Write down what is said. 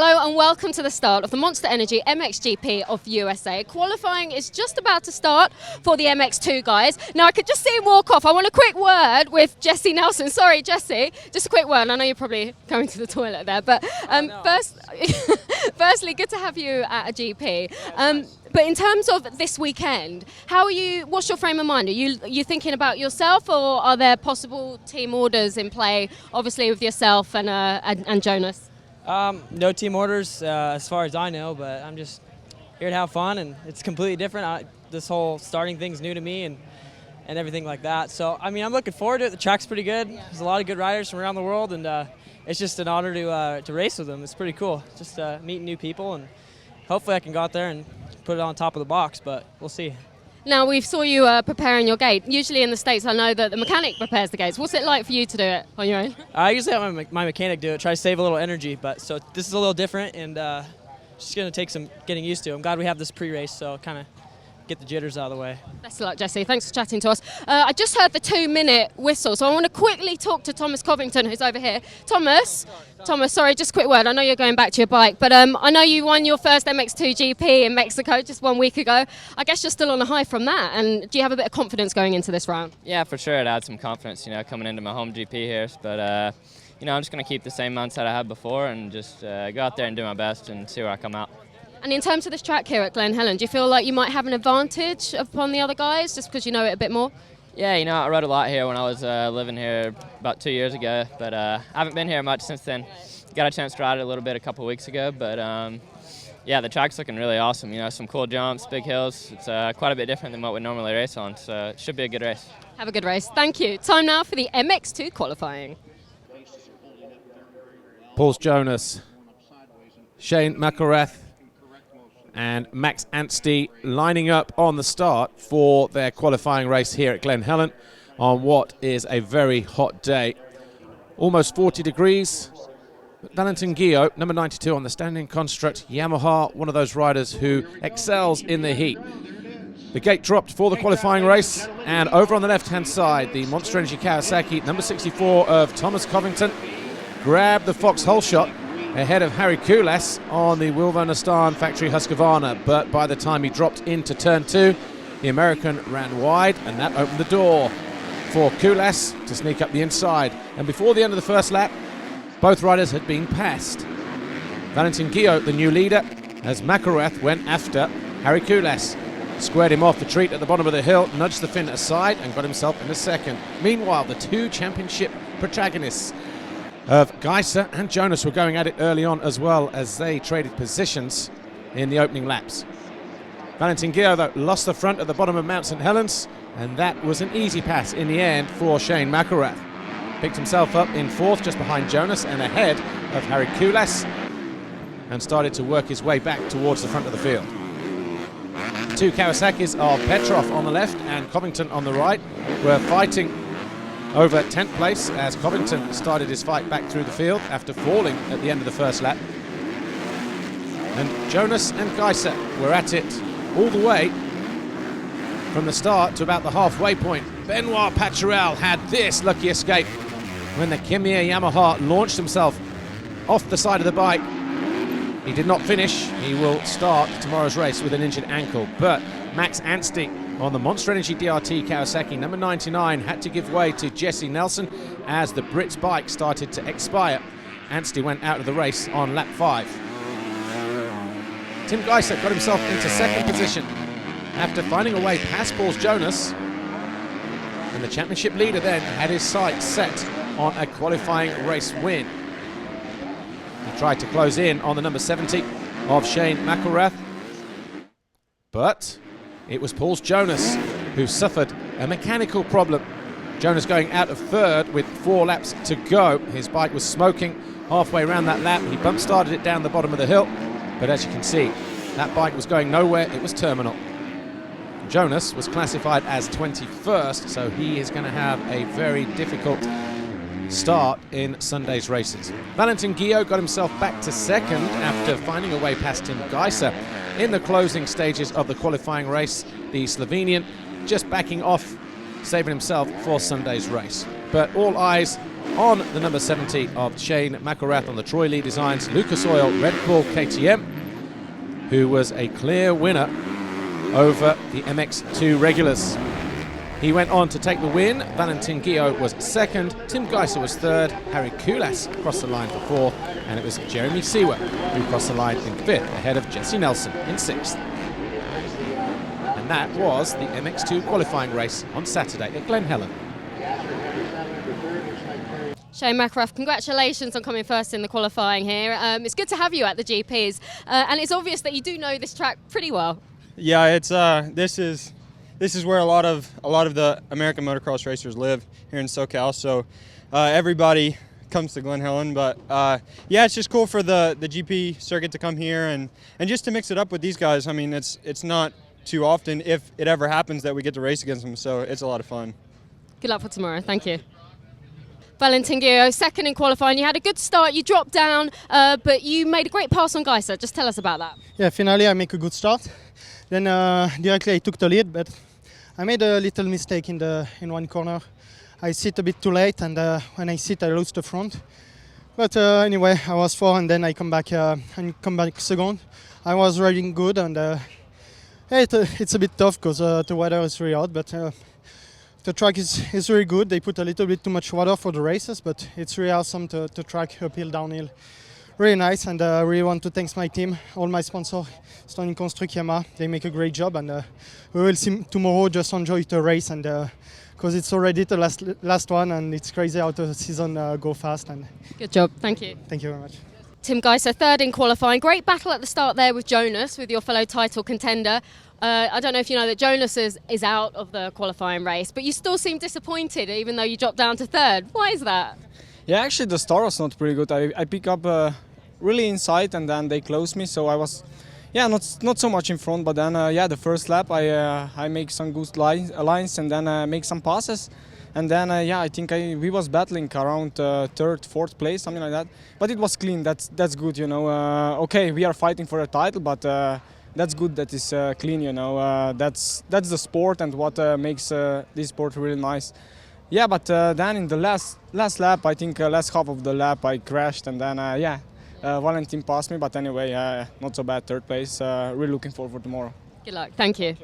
Hello and welcome to the start of the Monster Energy MXGP of USA. Qualifying is just about to start for the MX2 guys. Now I could just see him walk off. I want a quick word with Jesse Nelson. Sorry Jesse, just a quick word. I know you're probably going to the toilet there, but firstly, good to have you at a GP. But in terms of this weekend, how are you? What's your frame of mind? Are you thinking about yourself, or are there possible team orders in play? Obviously with yourself and Jonas. No team orders as far as I know, but I'm just here to have fun, and it's completely different. This whole starting thing's new to me and everything like that. So, I mean, I'm looking forward to it. The track's pretty good. There's a lot of good riders from around the world, and it's just an honor to race with them. It's pretty cool. Just meeting new people, and hopefully I can go out there and put it on top of the box, but we'll see. Now, we saw you preparing your gate. Usually in the States, I know that the mechanic prepares the gates. What's it like for you to do it on your own? I usually have my mechanic do it, try to save a little energy, but so this is a little different, and just going to take some getting used to. I'm glad we have this pre-race, so kind of get the jitters out of the way. Best of luck, Jesse. Thanks for chatting to us. I just heard the 2-minute whistle, so I want to quickly talk to Thomas Covington, who's over here. Thomas, sorry, just a quick word. I know you're going back to your bike, but I know you won your first MX2 GP in Mexico just 1 week ago. I guess you're still on a high from that, and do you have a bit of confidence going into this round? Yeah, for sure. It adds some confidence, coming into my home GP here, but I'm just going to keep the same mindset I had before and just go out there and do my best and see where I come out. And in terms of this track here at Glen Helen, do you feel like you might have an advantage upon the other guys just because you know it a bit more? Yeah, I rode a lot here when I was living here about 2 years ago, but I haven't been here much since then. Got a chance to ride it a little bit a couple weeks ago, but yeah, the track's looking really awesome. Some cool jumps, big hills. It's quite a bit different than what we normally race on, so it should be a good race. Have a good race. Thank you. Time now for the MX2 qualifying. Paul Jonas, Shane McElrath, and Max Anstey lining up on the start for their qualifying race here at Glen Helen on what is a very hot day. Almost 40 degrees. Valentin Guillot, number 92 on the standing construct Yamaha, one of those riders who excels in the heat. The gate dropped for the qualifying race, and over on the left-hand side, the Monster Energy Kawasaki, number 64 of Thomas Covington, grabbed the foxhole shot ahead of Harry Kulas on the Wilvonistan factory Husqvarna, but by the time he dropped into turn 2, the American ran wide, and that opened the door for Kulas to sneak up the inside. And before the end of the first lap, both riders had been passed. Valentin Guillot, the new leader, as McElrath went after Harry Kulas, squared him off the treat at the bottom of the hill, nudged the fin aside, and got himself in a second. Meanwhile, the two championship protagonists of Geiser and Jonas were going at it early on as well as they traded positions in the opening laps. Valentin Guillot, though, lost the front at the bottom of Mount St. Helens, and that was an easy pass in the end for Shane McElrath. Picked himself up in fourth just behind Jonas and ahead of Harry Kulas, and started to work his way back towards the front of the field. Two Kawasaki's of Petrov on the left and Covington on the right were fighting over 10th place as Covington started his fight back through the field after falling at the end of the first lap. And Jonas and Geiser were at it all the way from the start to about the halfway point. Benoit Paturel had this lucky escape when the Kimiya Yamaha launched himself off the side of the bike. He did not finish. He will start tomorrow's race with an injured ankle, but Max Anstey on the Monster Energy DRT Kawasaki, number 99, had to give way to Jesse Nelson as the Brit's bike started to expire. Anstey went out of the race on lap 5. Tim Geiser got himself into second position after finding a way past Paul Jonas, and the championship leader then had his sights set on a qualifying race win. He tried to close in on the number 70 of Shane McElrath, but it was Paul Jonas who suffered a mechanical problem. Jonas going out of third with 4 laps to go. His bike was smoking halfway around that lap. He bump started it down the bottom of the hill, but as you can see, that bike was going nowhere. It was terminal. Jonas was classified as 21st, so he is going to have a very difficult start in Sunday's races. Valentin Guillot got himself back to second after finding a way past Tim Geiser in the closing stages of the qualifying race. The Slovenian just backing off, saving himself for Sunday's race. But all eyes on the number 70 of Shane McElrath on the Troy Lee Designs Lucas Oil Red Bull KTM, who was a clear winner over the MX2 regulars. He went on to take the win. Valentin Guillot was second, Tim Geiser was third, Harry Kulas crossed the line for fourth, and it was Jeremy Seawer who crossed the line in fifth, ahead of Jesse Nelson in sixth. And that was the MX2 qualifying race on Saturday at Glen Helen. Shane McElrath, congratulations on coming first in the qualifying here. It's good to have you at the GPs, and it's obvious that you do know this track pretty well. Yeah, it's this is where a lot of the American motocross racers live here in SoCal. So everybody comes to Glen Helen, but yeah, it's just cool for the GP circuit to come here and just to mix it up with these guys. I mean, it's not too often, if it ever happens, that we get to race against them. So it's a lot of fun. Good luck for tomorrow. Thank you. Valentin Guillot, second in qualifying. You had a good start. You dropped down, but you made a great pass on Geiser. Just tell us about that. Yeah, finally I make a good start. Then directly I took the lead, but I made a little mistake in one corner. I sit a bit too late, and when I sit, I lose the front. But anyway, I was fourth, and then I come back second. I was riding good, and it's a bit tough because the weather is really hot. But the track is really good. They put a little bit too much water for the races, but it's really awesome to track uphill, downhill. Really nice, and I really want to thank my team, all my sponsors, Stone Construct, Yamaha. They make a great job, and we will see tomorrow. Just enjoy the race, and because it's already the last one, and it's crazy how the season go fast. And good job. Thank you. Thank you very much. Tim Geiser, third in qualifying. Great battle at the start there with Jonas, with your fellow title contender. I don't know if you know that Jonas is out of the qualifying race, but you still seem disappointed even though you dropped down to third. Why is that? Yeah, actually the start was not pretty good. I pick up really inside, and then they closed me, so I was not so much in front. But then the first lap I make some good lines and then make some passes, and then I think we was battling around third, fourth place, something like that. But it was clean. That's good, you know. Okay, we are fighting for a title, but that's good that it's clean, you know. That's the sport, and what makes this sport really nice. Yeah, but then in the last lap, I think last half of the lap, I crashed, and then Valentin passed me. But anyway, not so bad, third place. Really looking forward for tomorrow. Good luck. Thank you.